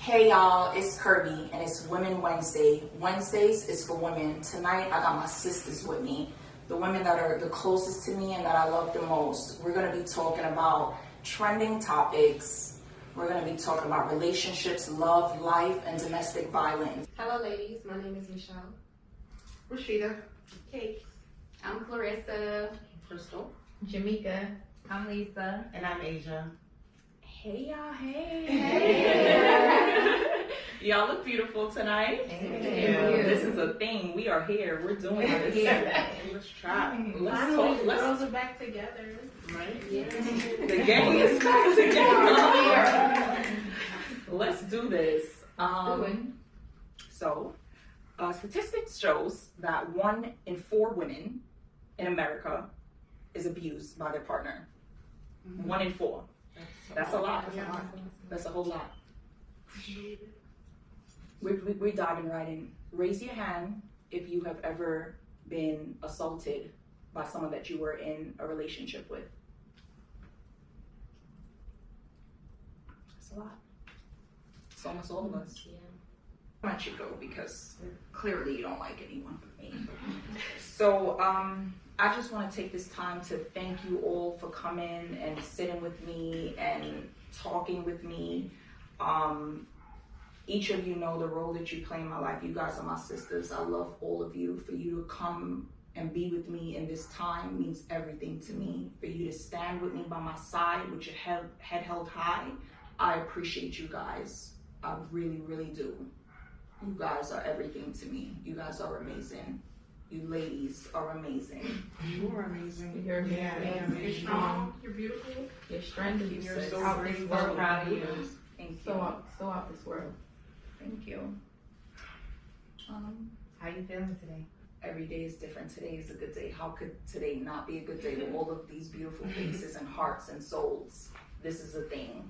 Hey y'all, it's Kirby and it's Women Wednesday. Wednesdays is for women. Tonight I got my sisters with me, the women that are the closest to me and that I love the most. We're going to be talking about trending topics. We're going to be talking about relationships, love, life, and domestic violence. Hello ladies, my name is Michelle. Rashida. Kate. I'm Clarissa. Crystal. Jamaica. I'm Lisa. And I'm Asia. Hey y'all, hey. Y'all look beautiful tonight. Thank Yeah. This is a thing. We are here. We're doing this. Let's try. Let's talk. Girls are back together. Right? Yeah. The gang is back together. Let's do this. So, statistics shows that 1 in 4 women in America is abused by their partner. 1 in 4. That's a lot. That's a whole lot. We're diving right in. Raise your hand if you have ever been assaulted by someone that you were in a relationship with. That's a lot. It's almost all of us. Yeah. I'll let you go because clearly you don't like anyone but me. So, I just want to take this time to thank you all for coming and sitting with me and talking with me. Each of you know the role that you play in my life. You guys are my sisters. I love all of you. For you to come and be with me in this time means everything to me. For you to stand with me by my side with your head held high, I appreciate you guys. I really, really do. You guys are everything to me. You guys are amazing. You ladies are amazing. You are amazing. You're amazing. You're strong. You're beautiful. Your strength is You're so out brave. this world. Proud of you. Thank you. So out this world. Thank you. How you feeling today? Every day is different. Today is a good day. How could today not be a good day with all of these beautiful faces and hearts and souls? This is a thing.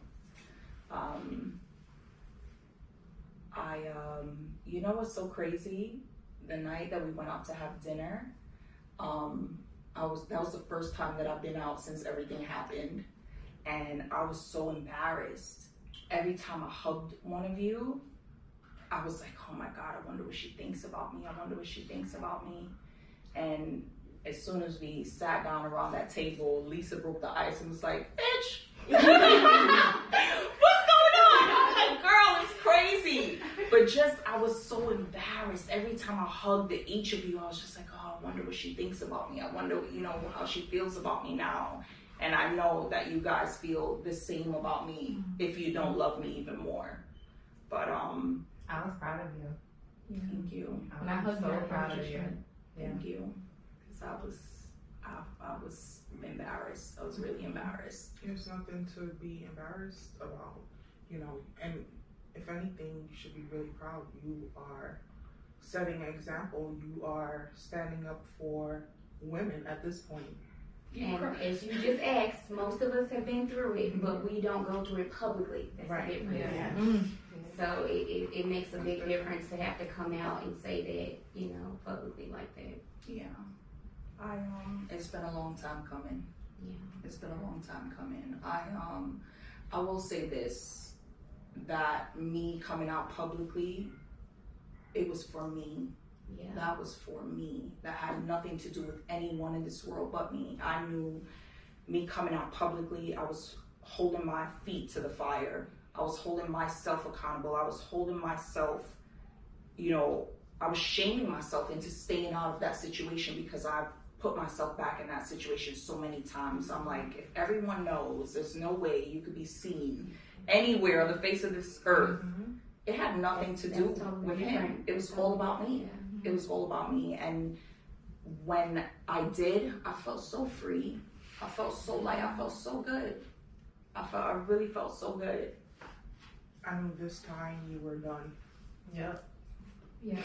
You know what's so crazy? The night that we went out to have dinner, that was the first time that I've been out since everything happened, and I was so embarrassed. Every time I hugged one of you, I was like, oh my God, I wonder what she thinks about me. I wonder what she thinks about me. And as soon as we sat down around that table, Lisa broke the ice and was like, bitch, what's going on? I'm like, girl, it's crazy. But I was so embarrassed. Every time I hugged each of you, I was just like, oh, I wonder what she thinks about me. I wonder, how she feels about me now. And I know that you guys feel the same about me if you don't love me even more. But, I was proud of you. thank you. I'm so proud of you. Thank you. Because I was embarrassed. I was really embarrassed. There's nothing to be embarrassed about, and if anything, you should be really proud. You are setting an example. You are standing up for women at this point. And as you just asked, most of us have been through it, but we don't go through it publicly. That's Right. the difference. Yeah. So it makes a big difference to have to come out and say that, publicly like that. Yeah. It's been a long time coming. Yeah. It's been a long time coming. I will say this, that me coming out publicly, it was for me. Yeah. That was for me. That had nothing to do with anyone in this world but me. I knew me coming out publicly, I was holding my feet to the fire. I was holding myself accountable. I was holding myself, I was shaming myself into staying out of that situation because I've put myself back in that situation so many times. I'm like, if everyone knows, there's no way you could be seen anywhere on the face of this earth. It had nothing to do totally with different. him. It was all about me. Yeah. It was all about me. And when I did, I felt so free. I felt so light. I felt so good. I really felt so good. I knew this time you were done. Yep. Yeah.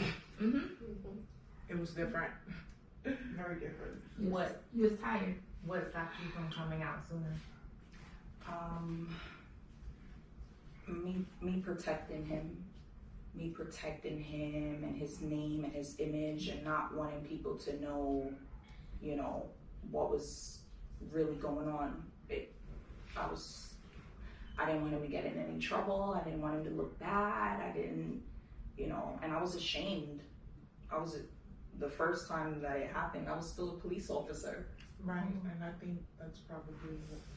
It was different. Very different. What? You was tired. What stopped you from coming out sooner? Me protecting him. Me protecting him and his name and his image and not wanting people to know, what was really going on. I didn't want him to get in any trouble. I didn't want him to look bad. I didn't, and I was ashamed. The first time that it happened, I was still a police officer. Right, and I think that's probably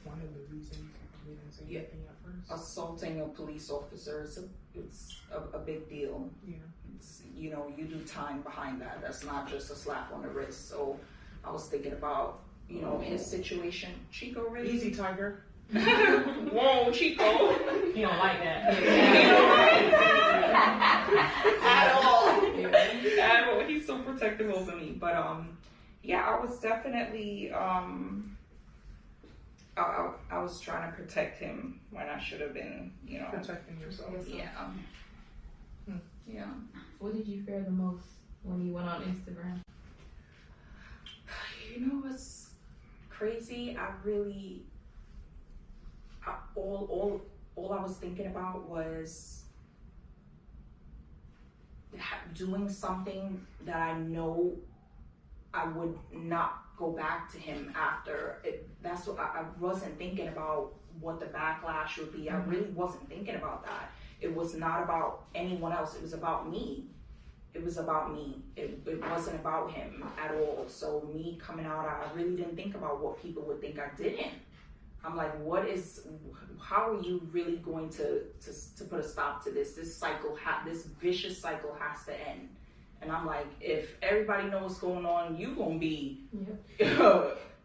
one of the reasons we didn't say anything at first. Assaulting a police officer, it's a big deal. Yeah. It's, you do time behind that. That's not just a slap on the wrist. So I was thinking about, his situation. Chico, really? Easy, Tiger. Whoa, Chico. He don't like that. At all. At all. He's so protective over me. But I was definitely I was trying to protect him when I should have been, Protecting yourself. Yeah. Yeah. What did you fear the most when you went on Instagram? What's crazy? All I was thinking about was doing something that I know I would not go back to him after. That's what I wasn't thinking about, what the backlash would be. I really wasn't thinking about that. It was not about anyone else. It was about me. It was about me. It wasn't about him at all. So me coming out, I really didn't think about what people would think I did him. I'm like, how are you really going to put a stop to this? This cycle, this vicious cycle has to end. And I'm like, if everybody knows what's going on, you gonna be,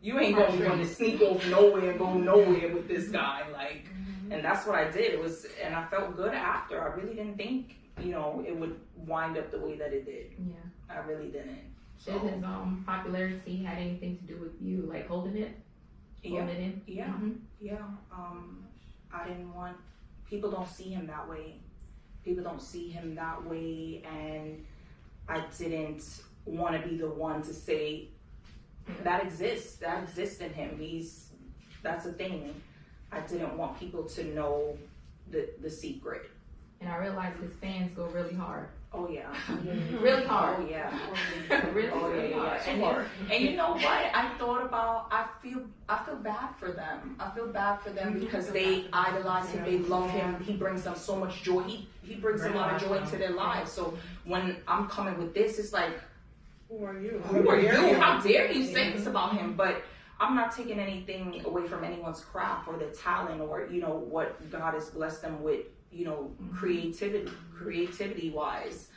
you ain't gonna be going to sneak off nowhere and go nowhere with this guy. Like, and that's what I did. And I felt good after. I really didn't think, it would wind up the way that it did. Yeah. I really didn't. So, Did his popularity had anything to do with you, like holding it? Holding it in? Yeah. Yeah. I didn't want, people don't see him that way. People don't see him that way, and I didn't want to be the one to say that exists in him. That's a thing. I didn't want people to know the secret. And I realized his fans go really hard. Oh yeah. Really hard. Oh yeah. Really, Oh really yeah. hard. And you know what? I feel bad for them. I feel bad for them because they idolize him, they love him. He brings them so much joy. He brings a lot of joy into their lives. So when I'm coming with this, it's like, Who are you? who are you? How dare you say this about him? But I'm not taking anything away from anyone's craft or their talent or, what God has blessed them with, creativity wise.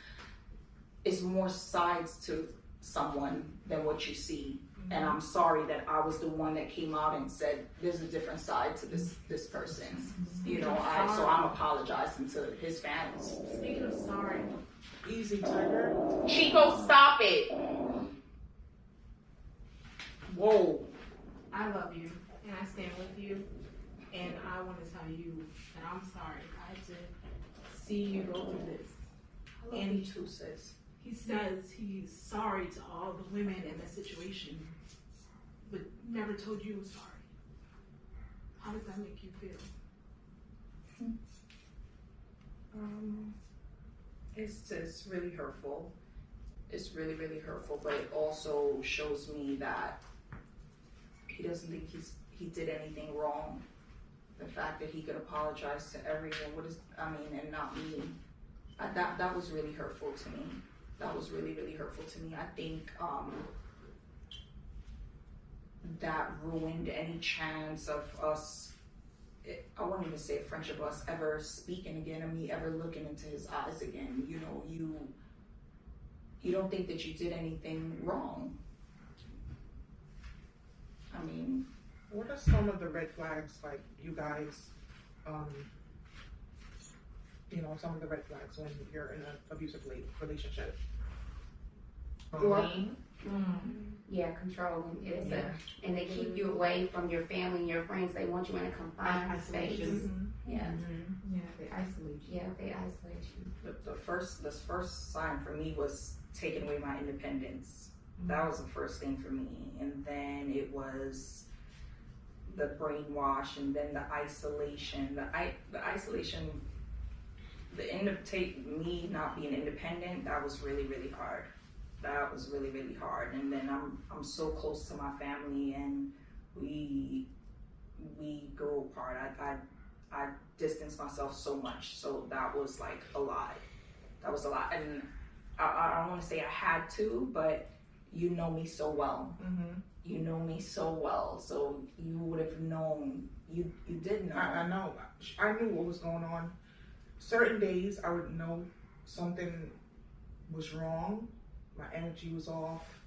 It's more sides to someone than what you see. And I'm sorry that I was the one that came out and said, there's a different side to this person. So I'm apologizing to his fans. Speaking of sorry, Easy, Tiger. Chico, stop it. Whoa. I love you and I stand with you, and I want to tell you that I'm sorry. I had to see you go through this. I love you too, sis. He says he's sorry to all the women in the situation, but never told you he was sorry. How does that make you feel? It's just really hurtful. It's really, really hurtful, but it also shows me that he doesn't think he did anything wrong. The fact that he could apologize to everyone, and not me. That was really hurtful to me. That was really, really hurtful to me. I think that ruined any chance of us, I won't even say a friendship, of us ever speaking again, and me ever looking into his eyes again. You don't think that you did anything wrong. What are some of the red flags, like, you guys, some of the red flags when you're in an abusive relationship? Yeah, controlling. And they keep you away from your family and your friends. They want you in a confined space. Yeah. Yeah, they isolate you. Yeah, they isolate you. The first sign for me was taking away my independence. That was the first thing for me. And then it was the brainwash, and then the isolation. The isolation, me not being independent, that was really, really hard. That was really, really hard. And then I'm so close to my family, and we go apart. I distanced myself so much. So that was like a lot. That was a lot. And I don't want to say I had to, but you know me so well. You know me so well. So you would have known. You did know. I know. I knew what was going on. Certain days I would know something was wrong. My energy was off.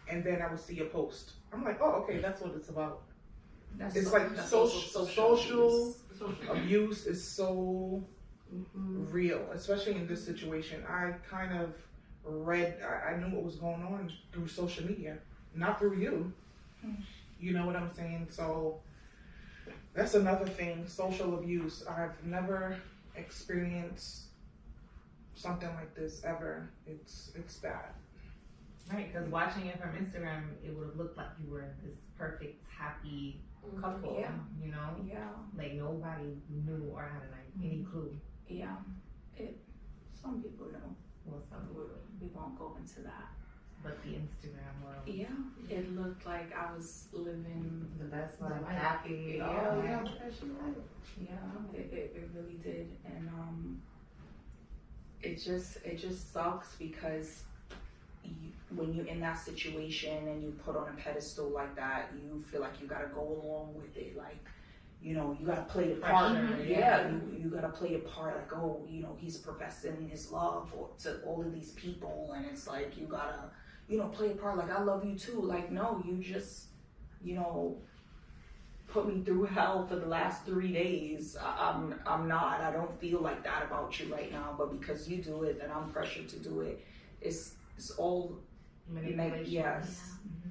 And then I would see a post. I'm like, oh, okay, that's what it's about. It's like social abuse is so real, especially in this situation. I kind of I knew what was going on through social media, not through you. You know what I'm saying? So that's another thing, social abuse. I've never experienced something like this ever. It's bad. Right, because watching it from Instagram, it would have looked like you were this perfect, happy couple. Yeah. You know? Yeah. Like nobody knew or had any clue. Yeah. Some people know. Well, some people. We won't go into that. But the Instagram world. Yeah. It looked like I was living The best life. life. Happy. Yeah. Oh, Yeah. yeah. It really did. And it just sucks because when you're in that situation and you put on a pedestal like that, you feel like you gotta go along with it. Like, you know, you gotta play the part. You gotta play a part. Like, oh, you know, he's professing his love to all of these people, and it's like you gotta, you know, play a part. Like, I love you too. Like, no, you just, you know, put me through hell for the last 3 days. I'm not. I don't feel like that about you right now. But because you do it, and I'm pressured to do it. It's all manipulation. Yes.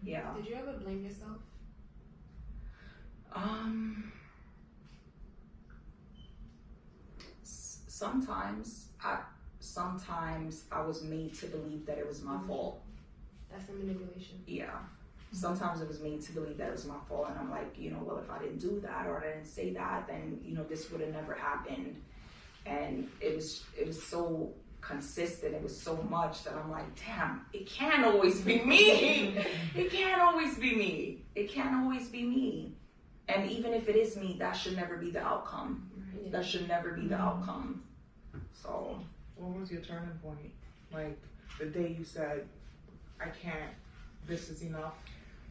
Yeah. Did you ever blame yourself? Sometimes I was made to believe that it was my fault. That's the manipulation. Yeah. Sometimes it was made to believe that it was my fault, and I'm like, you know, well, if I didn't do that or I didn't say that, then, you know, this would have never happened. And it was so consistent, it was so much that I'm like, damn, it can't always be me. It can't always be me. It can't always be me. And even if it is me, that should never be the outcome. Right. That should never be the outcome. So, what was your turning point? Like the day you said, I can't, this is enough,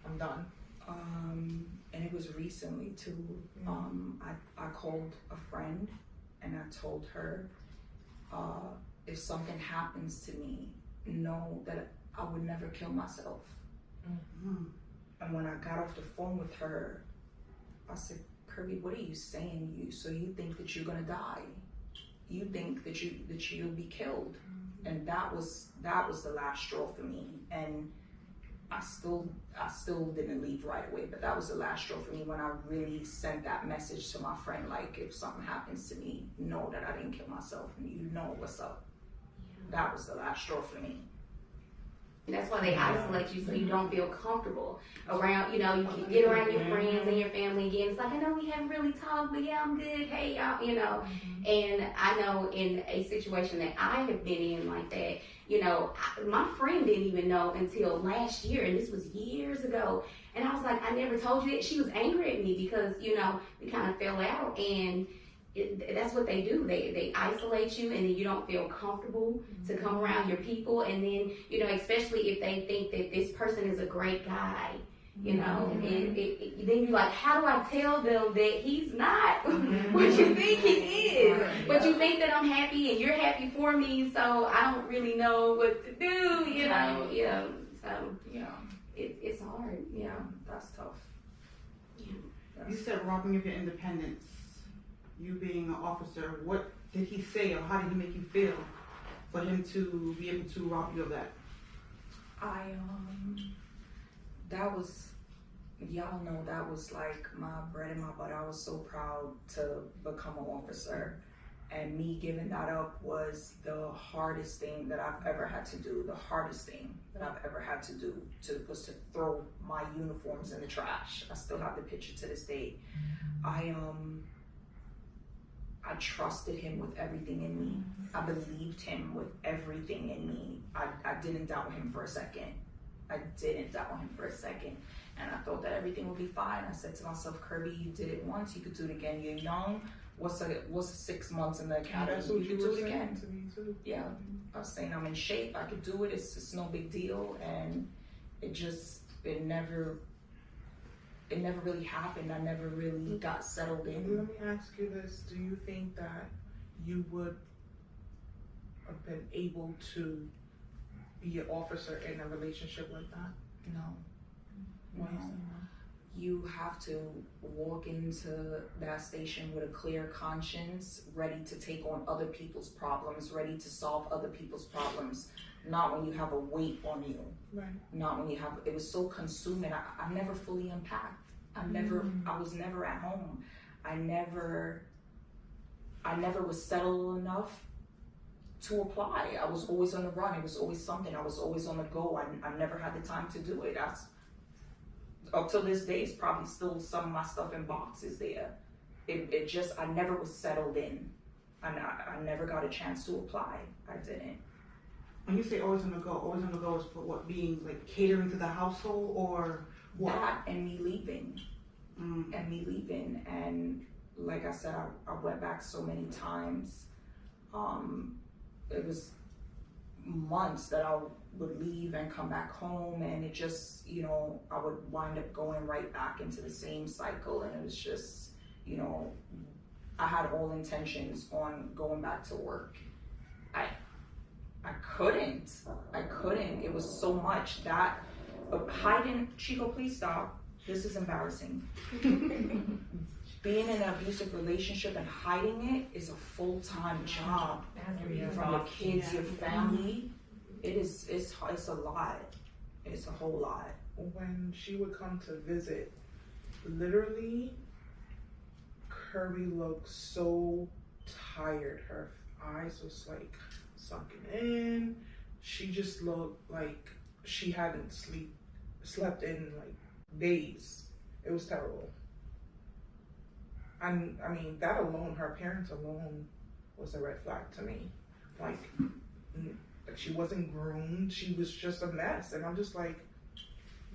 I'm done. And it was recently too. I called a friend and I told her, if something happens to me, know that I would never kill myself. And when I got off the phone with her, I said, Kirby, what are you saying? So you think that you're gonna die? You think that you'll be killed? And that was the last straw for me. And I still didn't leave right away, but that was the last straw for me when I really sent that message to my friend, like, if something happens to me, know that I didn't kill myself and you know what's up. That was the last straw for me. That's why they isolate you so you don't feel comfortable around, you know, you can get around your friends and your family again. It's like, I know we haven't really talked, but yeah, I'm good. Hey, y'all, you know. And I know in a situation that I have been in like that, you know, my friend didn't even know until last year, and this was years ago. And I was like, I never told you that. She was angry at me because, you know, we kind of fell out, and that's what they do. They isolate you, and then you don't feel comfortable to come around your people. And then, you know, especially if they think that this person is a great guy, you know, and then you're like, how do I tell them that he's not what you think he is? But you think that I'm happy and you're happy for me, so I don't really know what to do, you know. Yeah. So Yeah. It's hard. Yeah. That's tough. Yeah. You said robbing of your independence. You being an officer, what did he say or how did he make you feel for him to be able to rob you of that? That was, y'all know, that was like my bread and my butter. I was so proud to become an officer, and me giving that up was the hardest thing that I've ever had to do. The hardest thing that I've ever had to do was to throw my uniforms in the trash. I still have the picture to this day. I trusted him with everything in me. I believed him with everything in me. I didn't doubt him for a second. I didn't doubt him for a second. And I thought that everything would be fine. I said to myself, Kirby, you did it once, you could do it again. You're young, what's 6 months in the academy? That's what You you could were do it saying again. to me too. Yeah, I was saying I'm in shape. I could do it. It's no big deal, and it never really happened. I never really got settled in. Let me ask you this: do you think that you would have been able to be an officer in a relationship like that? No. Why is that? You have to walk into that station with a clear conscience, ready to take on other people's problems, ready to solve other people's problems. Not when you have a weight on you. Right. Not when you have, it was so consuming. I never fully unpacked. I was never at home. I never was settled enough to apply. I was always on the run. It was always something. I was always on the go. I never had the time to do it. Up till this day, it's probably still some of my stuff in boxes there. It just, I never was settled in. I never got a chance to apply. I didn't. When you say always on the go is for what, being like catering to the household or what? That and me leaving. And like I said, I went back so many times. It was months that I would leave and come back home, and it just, I would wind up going right back into the same cycle, and it was just, I had all intentions on going back to work. I couldn't. It was so much that hiding. Chico, please stop. This is embarrassing. Being in an abusive relationship and hiding it is a full-time job. From your kids, your family, it's a lot. It's a whole lot. When she would come to visit, literally, Kirby looked so tired. Her eyes was like sunken in. She just looked like she hadn't slept in like days. It was terrible. And I mean, that alone, her parents alone, was a red flag to me. Like she wasn't groomed. She was just a mess. And I'm just like,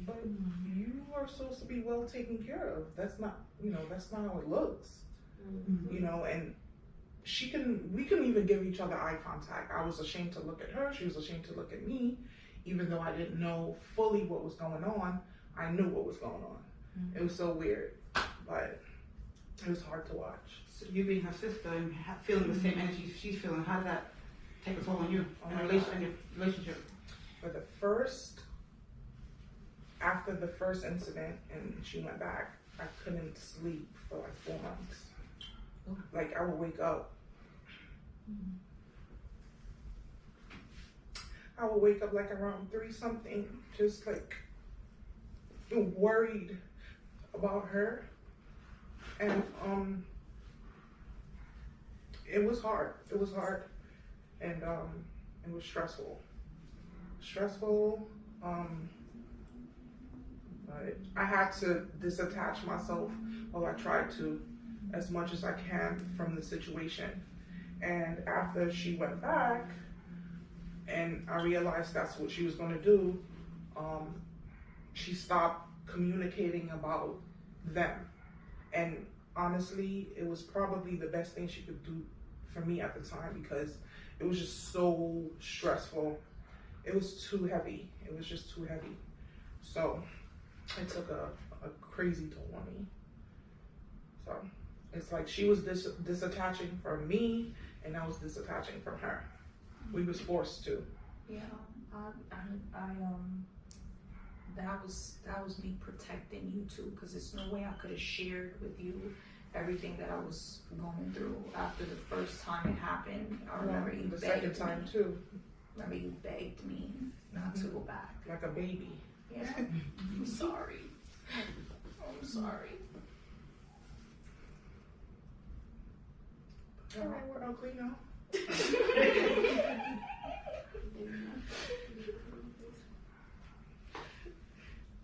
but you are supposed to be well taken care of. That's not how it looks. And we couldn't even give each other eye contact. I was ashamed to look at her. She was ashamed to look at me. Even though I didn't know fully what was going on, I knew what was going on. It was so weird, but it was hard to watch. So you being her sister and feeling the same energy she's feeling, how did that take a toll on you and your relationship? After the first incident and she went back, I couldn't sleep for like 4 months. Like I would wake up. I would wake up like around 3 something, just like worried about her. And it was hard. And it was stressful. But I had to disattach myself, or I tried to, as much as I can from the situation. And after she went back, and I realized that's what she was going to do, she stopped communicating about them. And honestly, it was probably the best thing she could do for me at the time, because it was just so stressful. It was too heavy. It was just too heavy. So it took a crazy toll on me. So it's like she was disattaching from me, and I was disattaching from her. We was forced to. Yeah, that was me protecting you too, because there's no way I could have shared with you everything that I was going through after the first time it happened. I remember you the begged second time me. too. Remember you begged me not to go back. Like a baby. Yeah, I'm sorry. I'm sorry. All right, we're ugly now.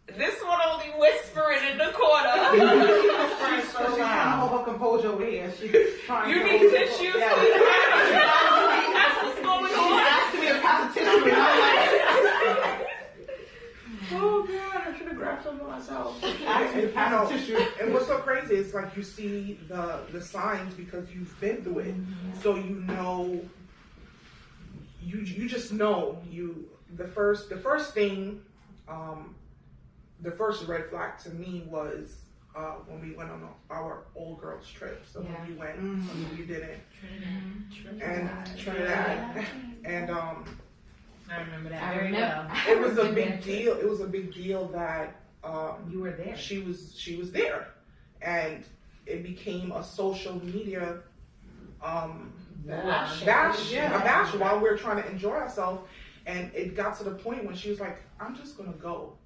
This one only whispering in the corner. She's trying to hold her composure over here. She's trying You to need hold her tissues, composure. sweetheart. That's what's going She's on. asking me to pass the tissue. And I'm like, Oh God, I should have grabbed some for myself. asking me to pass the tissue. And what's so crazy sometimes it's like you see the signs because you've been through it, so you know. You just know the first thing, the first red flag to me was when we went on our old girls trip. So when we went, some of you didn't, and Trinidad, and I remember that very well. it was a big deal. It was a big deal that you were there. She was there, and it became a social media bash while we were trying to enjoy ourselves, and it got to the point when she was like, "I'm just gonna go."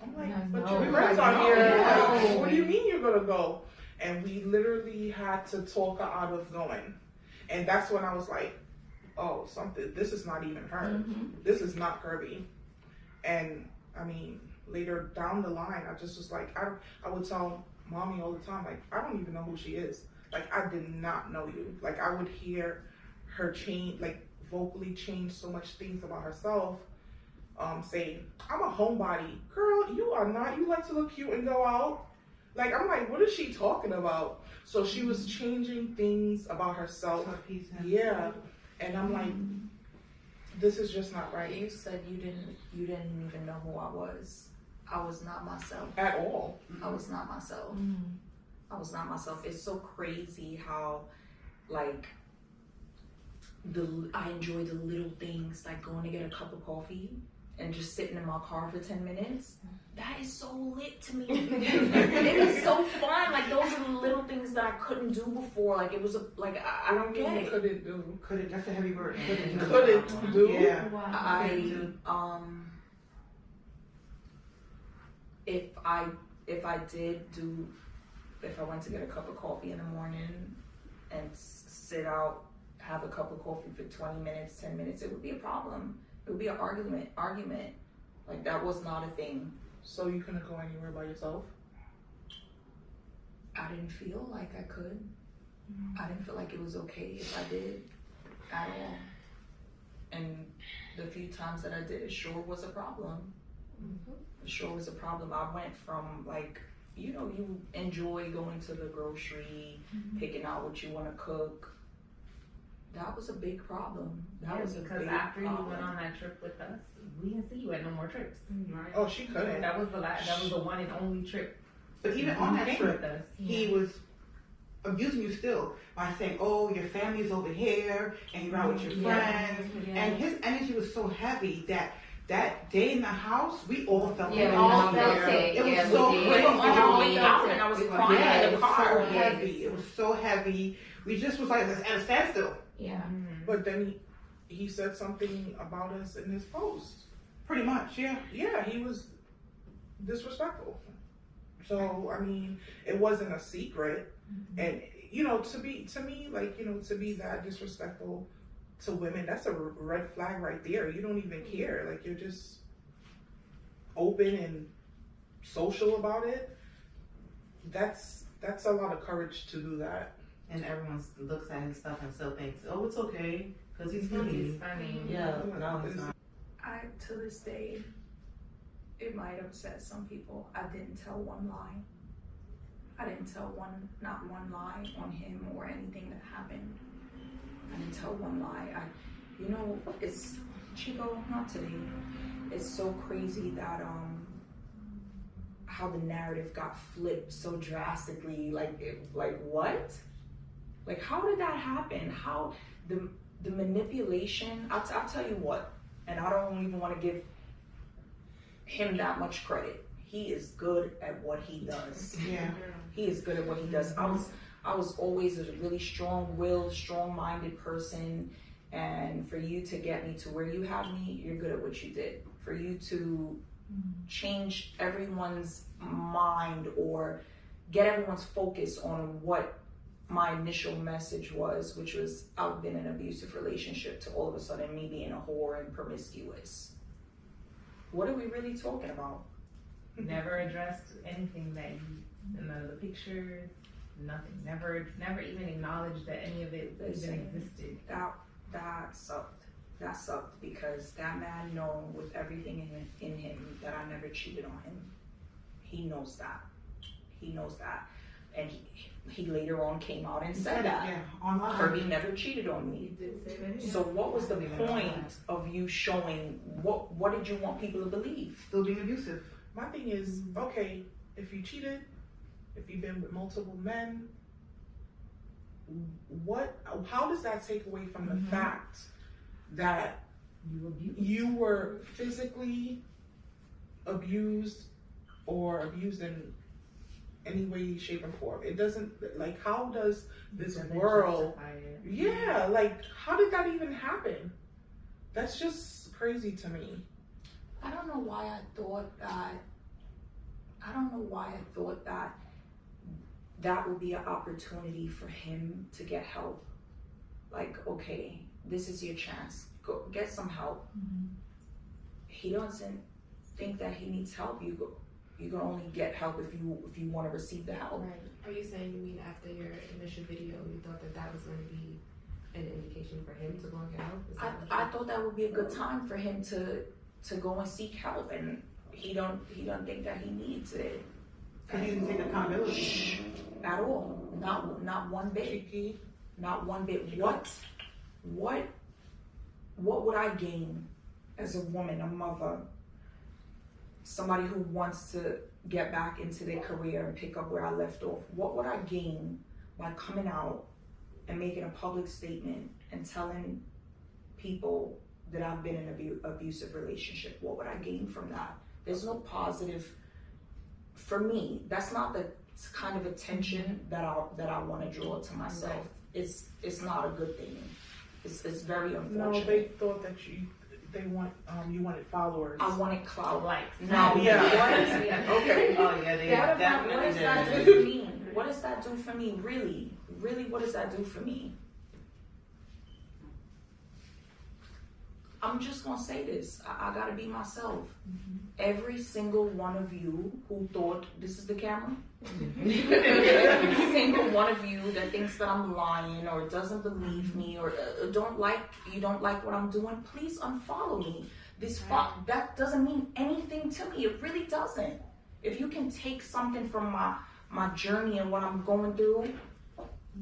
I'm like, "But your friends are here. Like, what do you mean you're gonna go?" And we literally had to talk her out of going, and that's when I was like, "Oh, something. This is not even her. This is not Kirby." And I mean, later down the line, I just was like, I would tell mommy all the time, like, I don't even know who she is. Like, I did not know you. Like, I would hear her change, like, vocally change so much things about herself, saying, "I'm a homebody." Girl, you are not. You like to look cute and go out. Like, I'm like, what is she talking about? So she was changing things about herself. Yeah. And I'm like, this is just not right. You said you didn't even know who I was. I was not myself. At all. I was not myself. I was not myself. It's so crazy how, like, I enjoy the little things, like going to get a cup of coffee and just sitting in my car for 10 minutes. That is so lit to me. It is so fun. Like, those are the little things that I couldn't do before. Like, it was I don't get it. Couldn't do. Couldn't. That's a heavy word. Couldn't do. Yeah. If I went to get a cup of coffee in the morning and sit out, have a cup of coffee for 20 minutes, 10 minutes, it would be a problem. It would be an argument. Like, that was not a thing. So you couldn't go anywhere by yourself? I didn't feel like I could. I didn't feel like it was okay if I did at all. And the few times that I did, it sure was a problem. It sure was a problem. I went from, like, you know, you enjoy going to the grocery, picking out what you want to cook. That was a big problem. That was because after you went on that trip with us, we didn't see you at no more trips. Right? Oh, she couldn't. That was the one and only trip. But even on that trip, he was abusing you still by saying, "Oh, your family's over here, and you're out with your friends." And his energy was so heavy that day in the house, we all felt it. We all felt it. It was so crazy. We were on our way out, and I was crying in the car. It was so heavy. It was so heavy. We just was like at a standstill. Yeah. But then he said something about us in his post. Pretty much, yeah. Yeah, he was disrespectful. So, I mean, it wasn't a secret. And, you know, to me, like, you know, to be that disrespectful to women, that's a red flag right there. You don't even care. Like, you're just open and social about it. That's a lot of courage to do that. And everyone looks at his stuff and still thinks, "Oh, it's okay, because he's funny." He's funny. Yeah, no, he's not. To this day, it might upset some people. I didn't tell one lie. I didn't tell not one lie on him or anything that happened. I didn't tell one lie. You know, it's, Chico, not today. It's so crazy that, how the narrative got flipped so drastically. Like what? Like, how did that happen? How the manipulation? I'll tell you what, and I don't even want to give him that much credit. He is good at what he does. Yeah. He is good at what he does. I was always a really strong-willed, strong-minded person, and for you to get me to where you have me, you're good at what you did. For you to change everyone's mind or get everyone's focus on what my initial message was, which was I've been in an abusive relationship, to all of a sudden me being a whore and promiscuous. What are we really talking about? Never addressed anything that you, none of the pictures, nothing. Never even acknowledged that any of it even existed. That sucked. That sucked because that man knows with everything in him that I never cheated on him. He knows that. He knows that. And he later on came out and said that. Yeah, online. Kirby never cheated on me. So what was the point of you showing, what did you want people to believe? Still being abusive. My thing is, okay, if you cheated, if you've been with multiple men, how does that take away from the fact that you were physically abused or abused in any way, shape, or form? It doesn't, like, how does this world, like, how did that even happen? That's just crazy to me. I don't know why I thought that would be an opportunity for him to get help. Like, okay, this is your chance. Go get some help. He doesn't think that he needs help. You can only get help if you want to receive the help. Right. Are you saying you mean after your initial video, you thought that was going to be an indication for him to go and get help? I thought that would be a good time for him to go and seek help, and he don't think that he needs it. Because he didn't take accountability. At all. Not one bit. Not one bit. What would I gain as a woman, a mother, somebody who wants to get back into their career and pick up where I left off? What would I gain by coming out and making a public statement and telling people that I've been in an abusive relationship? What would I gain from that? There's no positive. For me, that's not the kind of attention that I want to draw to myself. It's not a good thing. It's very unfortunate. No, they thought that you wanted followers. I wanted clout. Likes. No, Yeah. Okay. Oh yeah, they definitely What does that did. do for me? What does that do for me? Really, what does that do for me? I'm just gonna say this. I gotta be myself. Every single one of you who thought this is the camera. Every single one of you that thinks that I'm lying or doesn't believe me or you don't like what I'm doing, please unfollow me. That doesn't mean anything to me. It really doesn't. If you can take something from my journey and what I'm going through,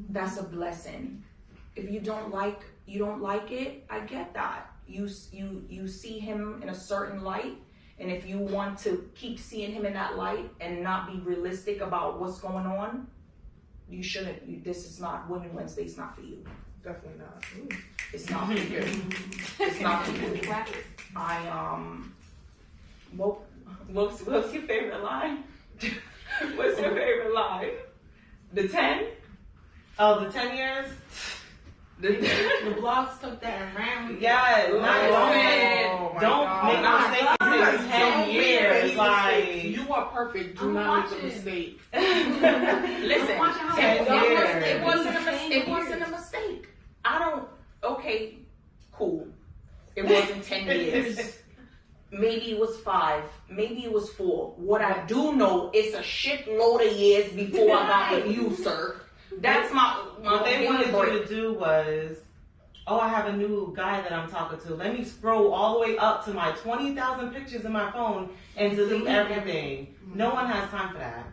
that's a blessing. If you don't like it, I get that. You see him in a certain light, and if you want to keep seeing him in that light and not be realistic about what's going on, you shouldn't. This is not Women Wednesday. It's not for you. Definitely not. It's not for you. It's not for you. What's your favorite line? What's your favorite line? The 10? Oh, the 10 years? The blogs took that around. Yeah, Oh my don't make no mistake and say 10 years. Like, you are perfect. Do not make a mistake. Listen, 10 years. It wasn't a mistake. Okay, cool. It wasn't 10 years. Maybe it was 5. Maybe it was 4. What I do know is a shitload of years before I got with you, sir. That's what they wanted you to do was, oh, I have a new guy that I'm talking to. Let me scroll all the way up to my 20,000 pictures in my phone and delete everything. No one has time for that.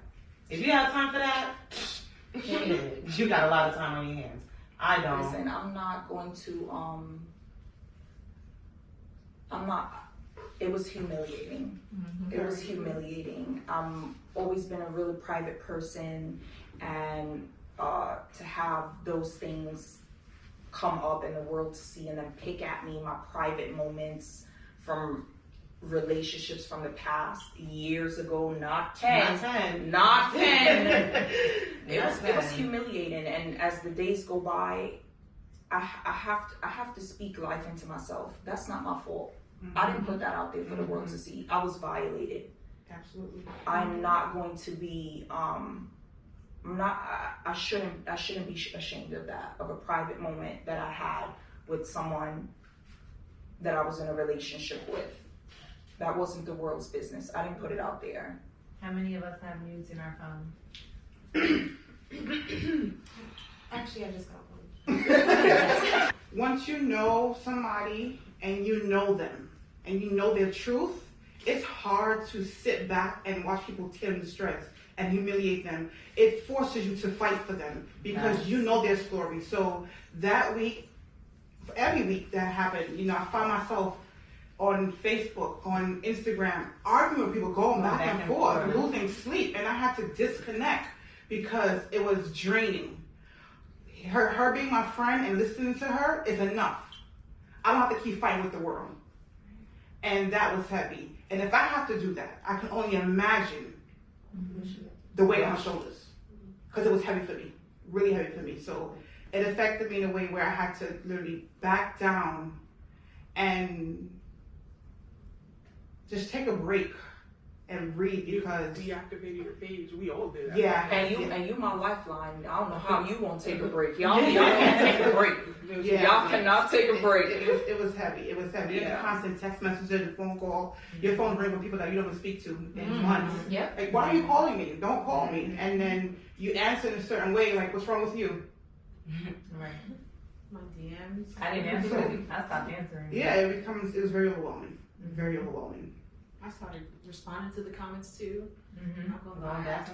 If you have time for that, you got a lot of time on your hands. I don't. Listen, I'm not going to, it was humiliating. It was humiliating. Always been a really private person, and to have those things come up in the world to see and then pick at me, my private moments from relationships from the past years ago, not 10. Not 10. It was humiliating, and as the days go by, I have to speak life into myself. That's not my fault. I didn't put that out there for the world to see. I was violated. Absolutely. I'm not going to be I shouldn't be ashamed of that, of a private moment that I had with someone that I was in a relationship with. That wasn't the world's business. I didn't put it out there. How many of us have nudes in our phone? Actually, I just got one. Once you know somebody and you know them and you know their truth, it's hard to sit back and watch people tell you stress. and humiliate them, it forces you to fight for them because you know their story. So that week, every week that happened, you know, I found myself on Facebook, on Instagram, arguing with people, going back and forth, losing sleep, and I had to disconnect because it was draining. Her being my friend and listening to her is enough. I don't have to keep fighting with the world. And that was heavy. And if I have to do that, I can only imagine the weight on my shoulders. Because it was heavy for me, really heavy for me. So it affected me in a way where I had to literally back down and just take a break and read because deactivated your page. We all did that. Yeah, and you my lifeline. I don't know how you won't take a break. Y'all can't take a break. Y'all cannot take a break. It was heavy. It was heavy. The constant text messages, the phone call. Your phone rings with people that you don't even speak to in months. Yep. Like, why are you calling me? Don't call me. And then you answer in a certain way. Like, what's wrong with you? Right. My DMs. I didn't answer. I stopped answering. Yeah, it was very overwhelming. Very overwhelming. I started responding to the comments too. Mm-hmm. Not gonna lie.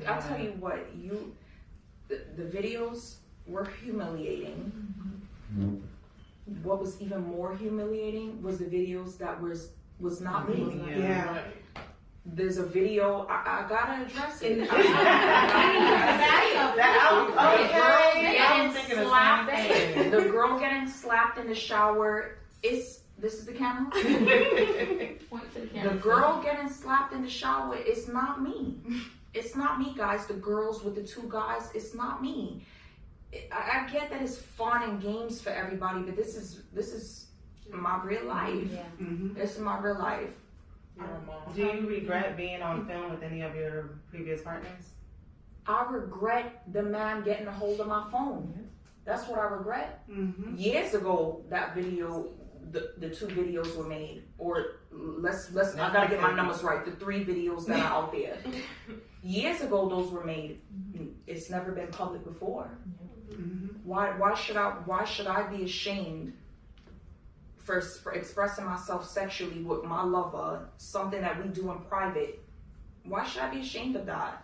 I'll tell you what, the videos were humiliating. What was even more humiliating was the videos that was not me. Yeah. There's a video, I gotta address it. The girl getting slapped in the shower, this is the camera? The girl getting slapped in the shower, it's not me. It's not me, guys. The girls with the two guys, it's not me. I get that it's fun and games for everybody, but this is my real life. This is my real life. Do you regret being on film with any of your previous partners? I regret the man getting a hold of my phone. That's what I regret. Years ago, that video, the two videos were made, or let's I gotta get my numbers right. The 3 videos that are out there. Years ago, those were made. It's never been public before. Why should I be ashamed for expressing myself sexually with my lover, something that we do in private? Why should I be ashamed of that?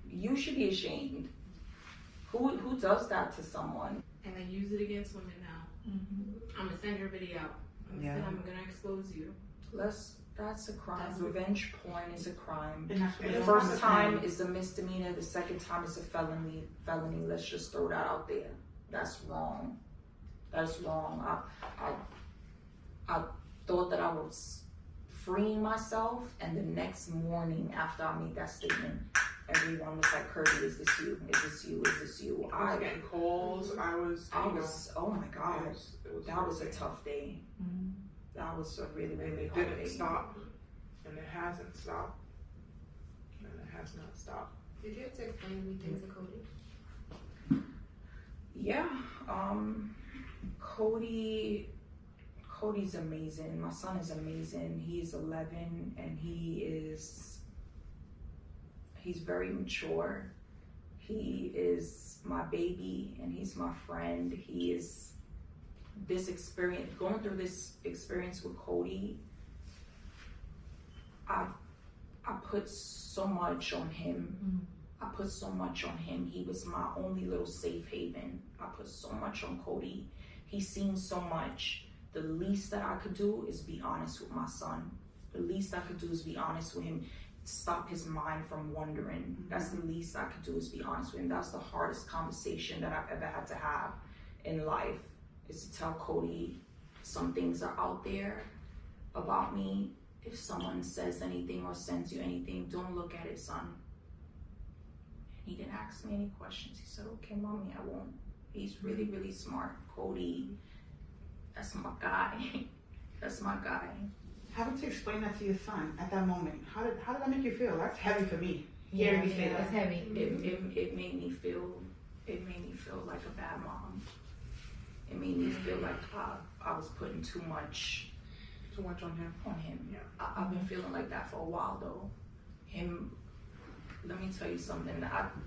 You should be ashamed. Who does that to someone? And they use it against women now. I'm gonna send your video out. I'm gonna expose you. That's a crime. Revenge porn is a crime. The The first time is a misdemeanor. The second time is a felony. Let's just throw that out there. That's wrong. That's wrong. I thought that I was freeing myself, and the next morning after I made that statement, everyone was like, "Kirby, is this you? Is this you? Is this you?" I was getting calls. I was. Oh my God. That was a tough day. That was a really, really hard day. It didn't stop, and it hasn't stopped, and it has not stopped. Did you have to explain anything to Cody? Yeah, Cody's amazing. My son is amazing. He's 11, and he's very mature. He is my baby, and he's my friend. He is going through this experience with Cody. I put so much on him. He was my only little safe haven. I put so much on Cody. He's seen so much. The least that I could do is be honest with my son. The least I could do is be honest with him. Stop his mind from wandering. That's the least I could do is be honest with him. That's the hardest conversation that I've ever had to have in life, is to tell Cody some things are out there about me. If someone says anything or sends you anything, don't look at it, son. He didn't ask me any questions. He said, "Okay, mommy, I won't." He's really, really smart. Cody, that's my guy. That's my guy. Having to explain that to your son at that moment, how did that make you feel? That's heavy for me. Yeah, Hearing you say that. it's heavy. It made me feel like a bad mom. It made me feel like I was putting too much on him. Yeah. I've been feeling like that for a while though. Let me tell you something.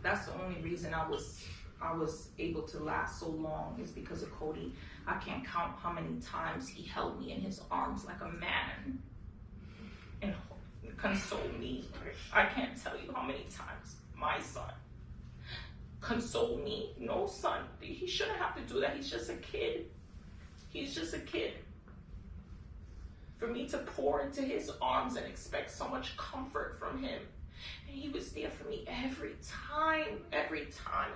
That's the only reason I was able to last so long, is because of Cody. I can't count how many times he held me in his arms like a man and console me. I can't tell you how many times my son consoled me. No, son, he shouldn't have to do that. He's just a kid. He's just a kid. For me to pour into his arms and expect so much comfort from him. And he was there for me every time,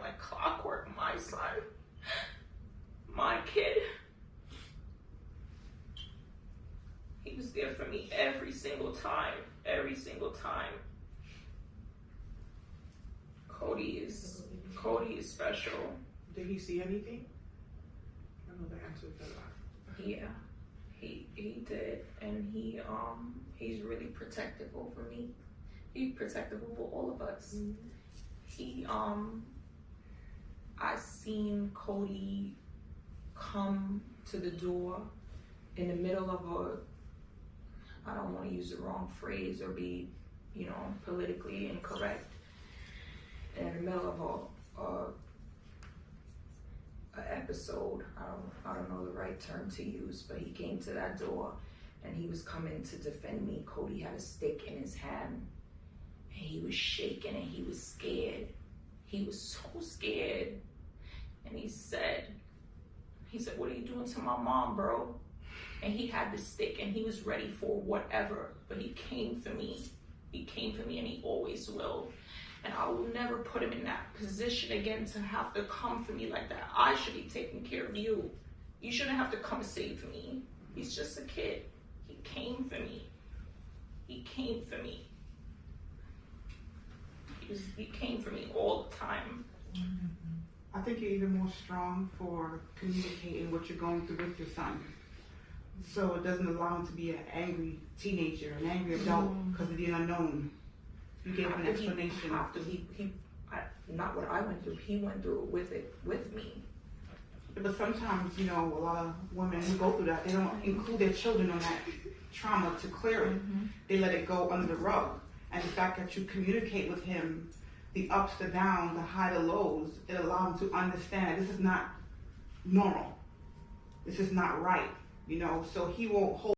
like clockwork. My son, my kid. He was there for me every single time. Cody is special. Did he see anything? I know the answer to that. Yeah, he did, and he's really protective over me. He's protective over all of us. I seen Cody come to the door in the middle of I don't want to use the wrong phrase or be, politically incorrect. In the middle of a episode, I don't know the right term to use, but he came to that door and he was coming to defend me. Cody had a stick in his hand and he was shaking and he was scared. He was so scared. And he said, "What are you doing to my mom, bro?" And he had the stick and he was ready for whatever, but he came for me. He came for me and he always will. And I will never put him in that position again to have to come for me like that. I should be taking care of you. You shouldn't have to come save me. He's just a kid. He came for me. He came for me. He came for me all the time. I think you're even more strong for communicating what you're going through with your son. So it doesn't allow him to be an angry teenager, an angry adult because of the unknown. You gave him an explanation. Not what I went through. He went through it with me. But sometimes, a lot of women who go through that, they don't include their children on that trauma to clear it. They let it go under the rug. And the fact that you communicate with him, the ups, the downs, the high, the lows, it allows him to understand this is not normal. This is not right. So he won't hold